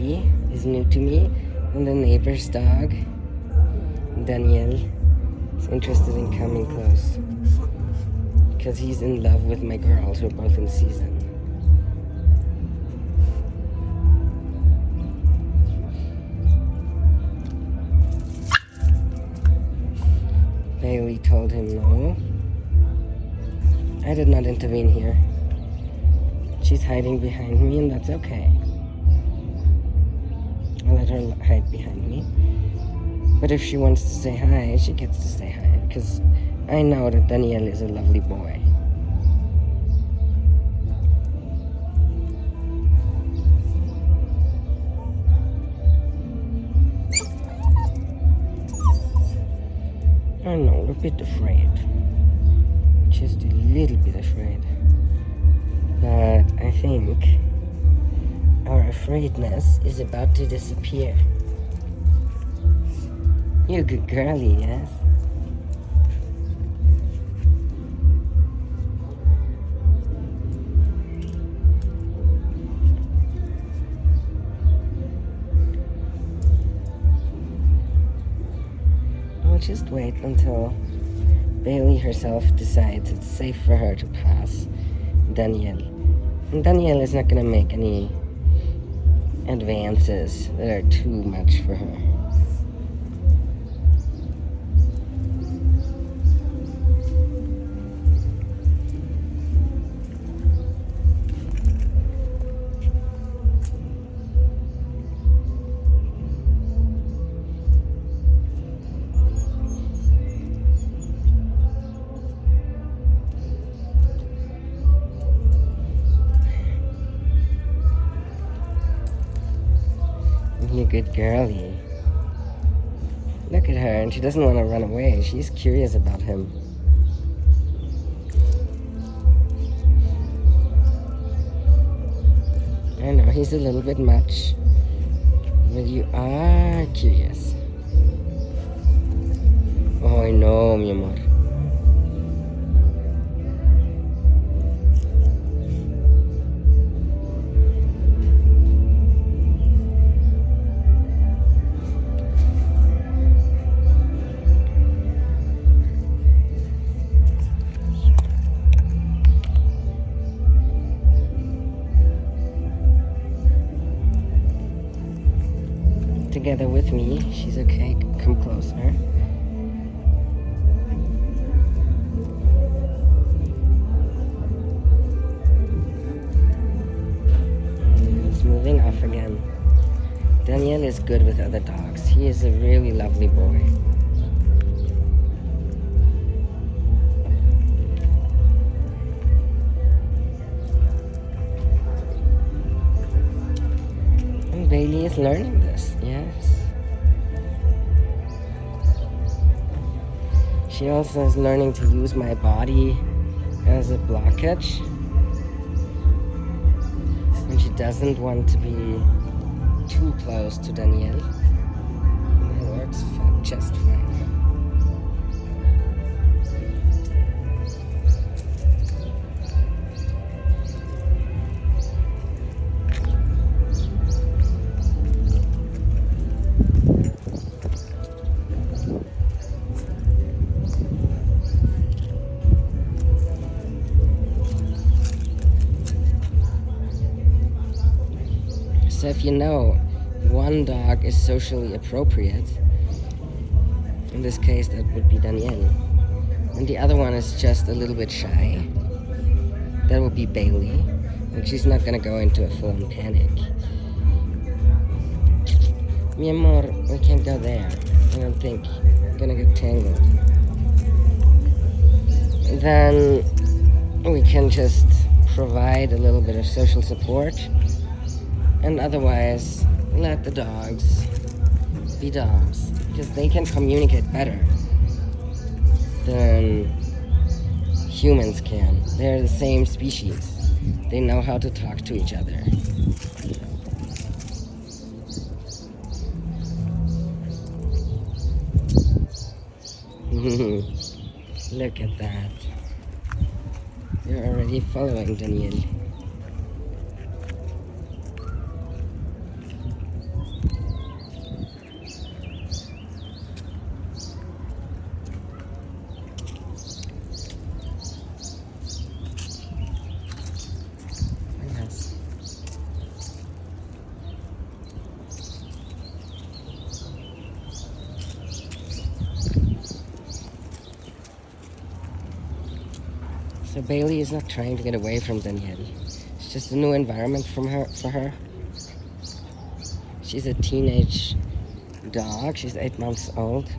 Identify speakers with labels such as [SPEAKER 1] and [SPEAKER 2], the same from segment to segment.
[SPEAKER 1] Bailey is new to me, and the neighbor's dog, Daniel, is interested in coming close. Because he's in love with my girls who are both in season. Bailey told him no. I did not intervene here. She's hiding behind me, and that's okay. I'll let her hide behind me. But if she wants to say hi, she gets to say hi. Because I know that Daniel is a lovely boy. I know, a bit afraid. Just a little bit afraid. But I think our afraidness is about to disappear. You're a good girlie, yes? I'll just wait until Bailey herself decides it's safe for her to pass Daniel. And Daniel is not gonna make any advances that are too much for her. You're a good girlie. Look at her, and she doesn't want to run away. She's curious about him. I know, he's a little bit much, but you are curious. Oh, I know, mi amor. Together with me, she's okay. Come closer. It's moving off again. Daniel is good with other dogs. He is a really lovely boy. And Bailey is learning this, yes. She also is learning to use my body as a blockage. And she doesn't want to be too close to Daniel. And it works just fine. So if you know one dog is socially appropriate, in this case that would be Danielle, and the other one is just a little bit shy, that would be Bailey, and she's not gonna go into a full-on panic. Mi amor, we can't go there. I don't think. We're gonna get tangled. Then we can just provide a little bit of social support, and otherwise let the dogs be dogs, because they can communicate better than humans can. They're the same species. They know how to talk to each other. Look at that. You're already following Daniel. So Bailey is not trying to get away from Danielle. It's just a new environment for her. She's a teenage dog. She's 8 months old.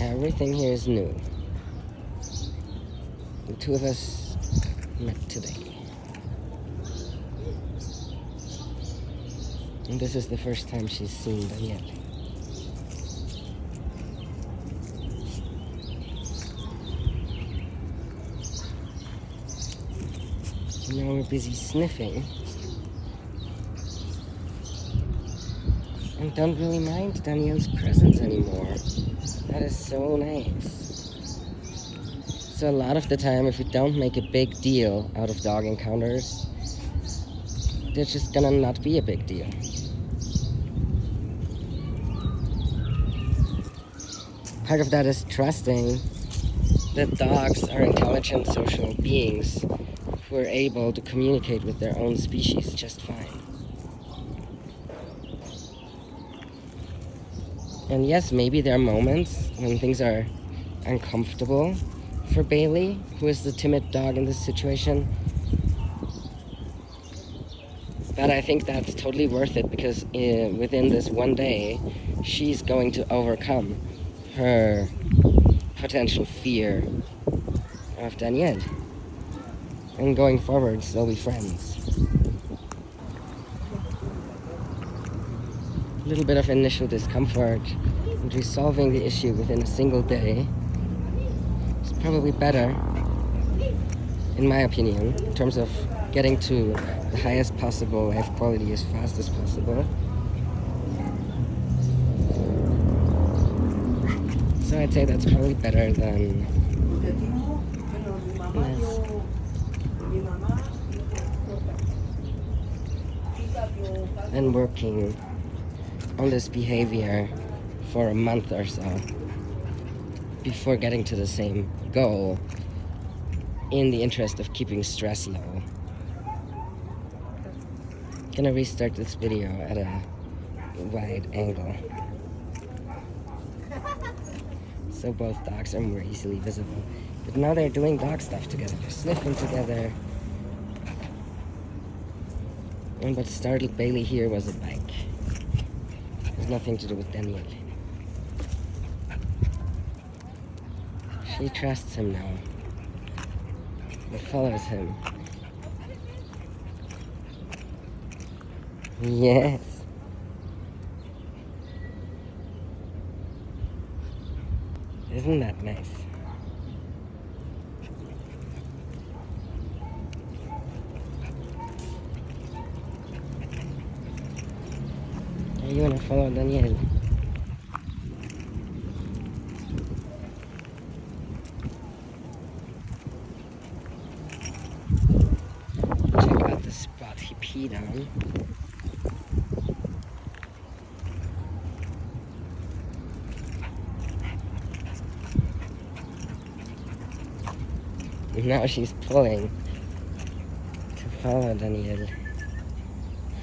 [SPEAKER 1] Everything here is new. The two of us met today. And this is the first time she's seen Danielle. Now we're busy sniffing. And don't really mind Danielle's presence anymore. That is so nice. So a lot of the time, if we don't make a big deal out of dog encounters, they're just gonna not be a big deal. Part of that is trusting that dogs are intelligent social beings who are able to communicate with their own species just fine. And yes, maybe there are moments when things are uncomfortable for Bailey, who is the timid dog in this situation. But I think that's totally worth it, because within this one day, she's going to overcome her potential fear of Danielle. And going forward, they'll be friends. A little bit of initial discomfort and resolving the issue within a single day is probably better, in my opinion, in terms of getting to the highest possible life quality as fast as possible. So I'd say that's probably better than working on this behavior for a month or so before getting to the same goal, in the interest of keeping stress low. Gonna restart this video at a wide angle so both dogs are more easily visible. But now they're doing dog stuff together. They're sniffing together. And what startled Bailey here was a bike. It has nothing to do with Danielle. She trusts him now. It follows him. Yes. Isn't that nice? Are you gonna follow Danielle? Check out the spot he peed on. Now she's pulling to follow Danielle.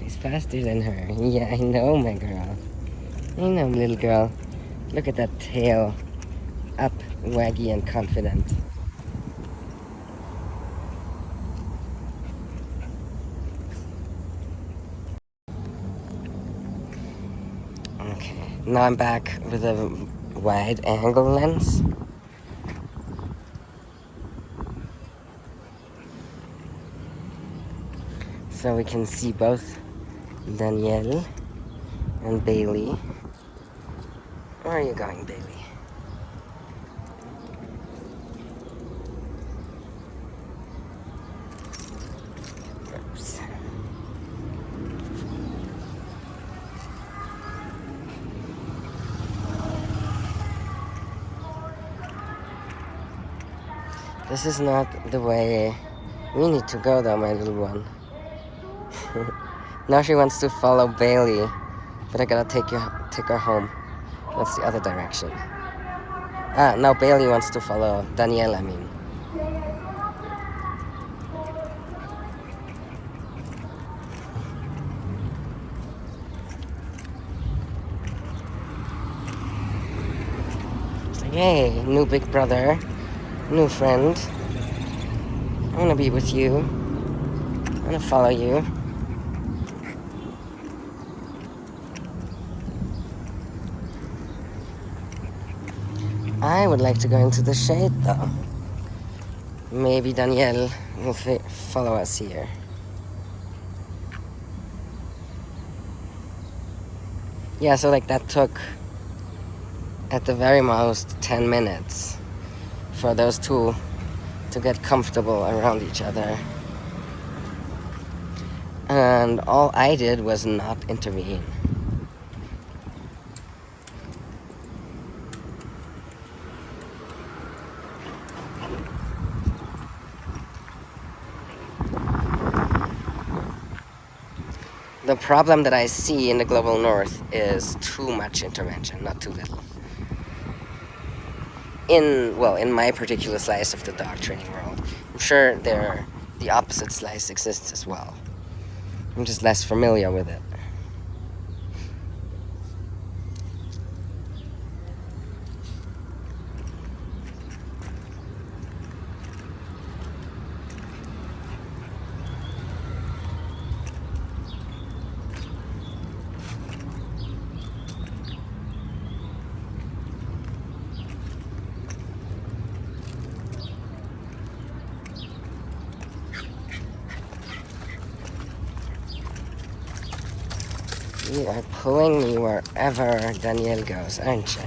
[SPEAKER 1] He's faster than her. Yeah, I know, my girl. I know, little girl. Look at that tail. Up, waggy, and confident. Okay, now I'm back with a wide angle lens. So we can see both Danielle and Bailey. Where are you going, Bailey? Oops. This is not the way we need to go, though, my little one. Now she wants to follow Bailey, but I gotta take her home. That's the other direction. Ah, now Bailey wants to follow Danielle, I mean. Hey, new big brother, new friend. I wanna be with you. I wanna follow you. I would like to go into the shade though. Maybe Danielle will follow us here. Yeah, so like that took at the very most 10 minutes for those two to get comfortable around each other. And all I did was not intervene. The problem that I see in the global north is too much intervention, not too little. In my particular slice of the dog training world, I'm sure the opposite slice exists as well. I'm just less familiar with it. You are pulling me wherever Danielle goes, aren't you?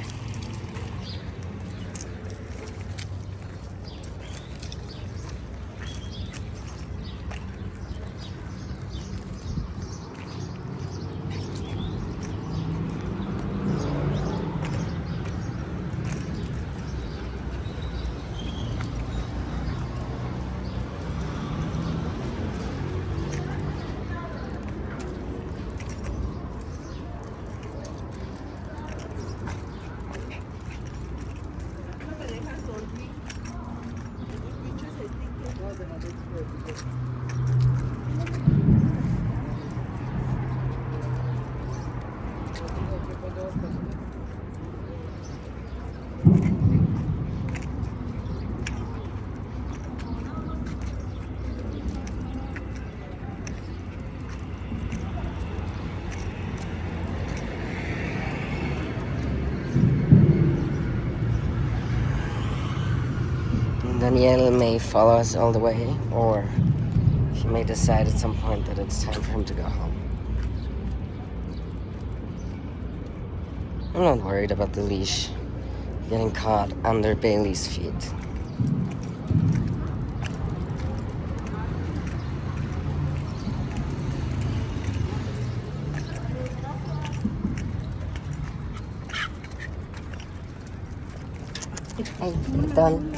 [SPEAKER 1] Danielle may follow us all the way, or she may decide at some point that it's time for him to go home. I'm not worried about the leash getting caught under Bailey's feet. Hey, done.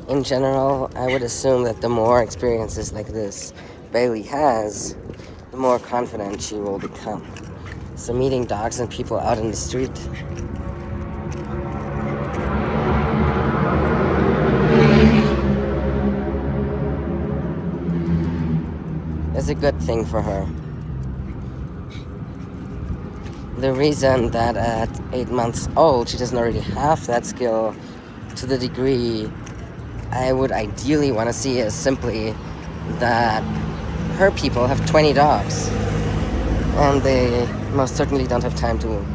[SPEAKER 1] In general, I would assume that the more experiences like this Bailey has, the more confident she will become. So meeting dogs and people out in the street is a good thing for her. The reason that at 8 months old she doesn't already have that skill to the degree I would ideally want to see is simply that her people have 20 dogs and they most certainly don't have time to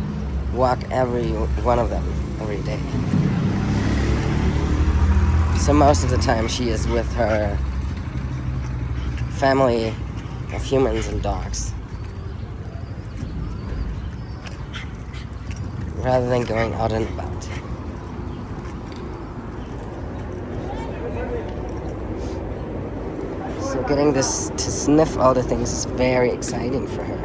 [SPEAKER 1] walk every one of them every day. So most of the time she is with her family of humans and dogs, rather than going out and about. So getting this to sniff all the things is very exciting for her.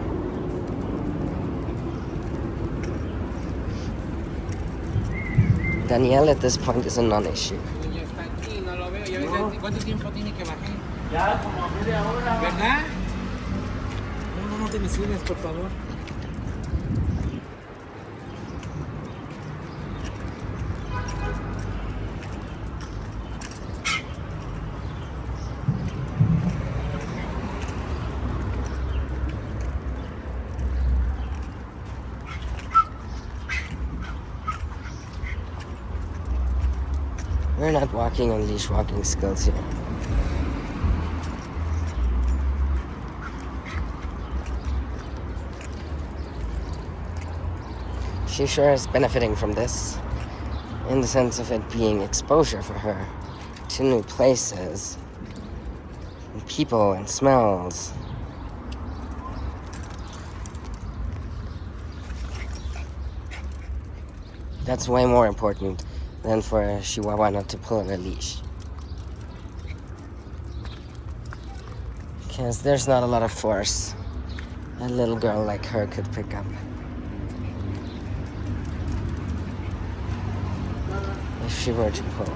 [SPEAKER 1] Danielle at this point is a non-issue.
[SPEAKER 2] ¿Cuánto tiempo tiene que bajar? Ya, como media hora. ¿Verdad? No te me subes, por favor.
[SPEAKER 1] walking on leash walking skills here. She sure is benefiting from this, in the sense of it being exposure for her to new places, and people and smells. That's way more important than for a Chihuahua not to pull on a leash. Because there's not a lot of force a little girl like her could pick up. If she were to pull.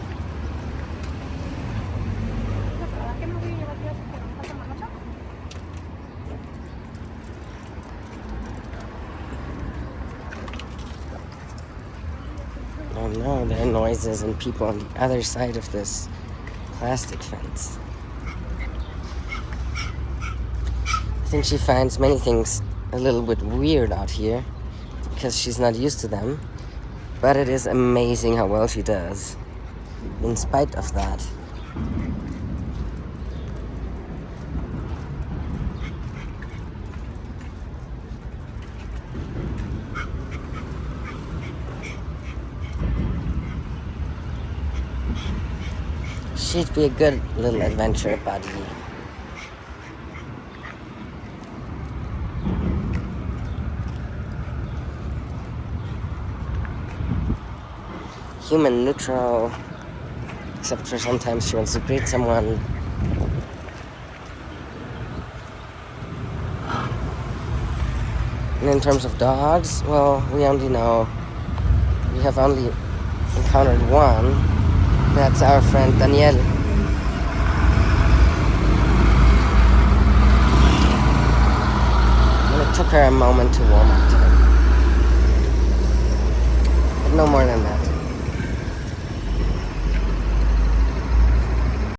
[SPEAKER 1] Oh no, there are noises and people on the other side of this plastic fence. I think she finds many things a little bit weird out here because she's not used to them, but it is amazing how well she does in spite of that. She'd be a good little adventure buddy. Human neutral, except for sometimes she wants to greet someone. And in terms of dogs, well, we have only encountered one. That's our friend Danielle. And it took her a moment to warm up to him. But no more than that.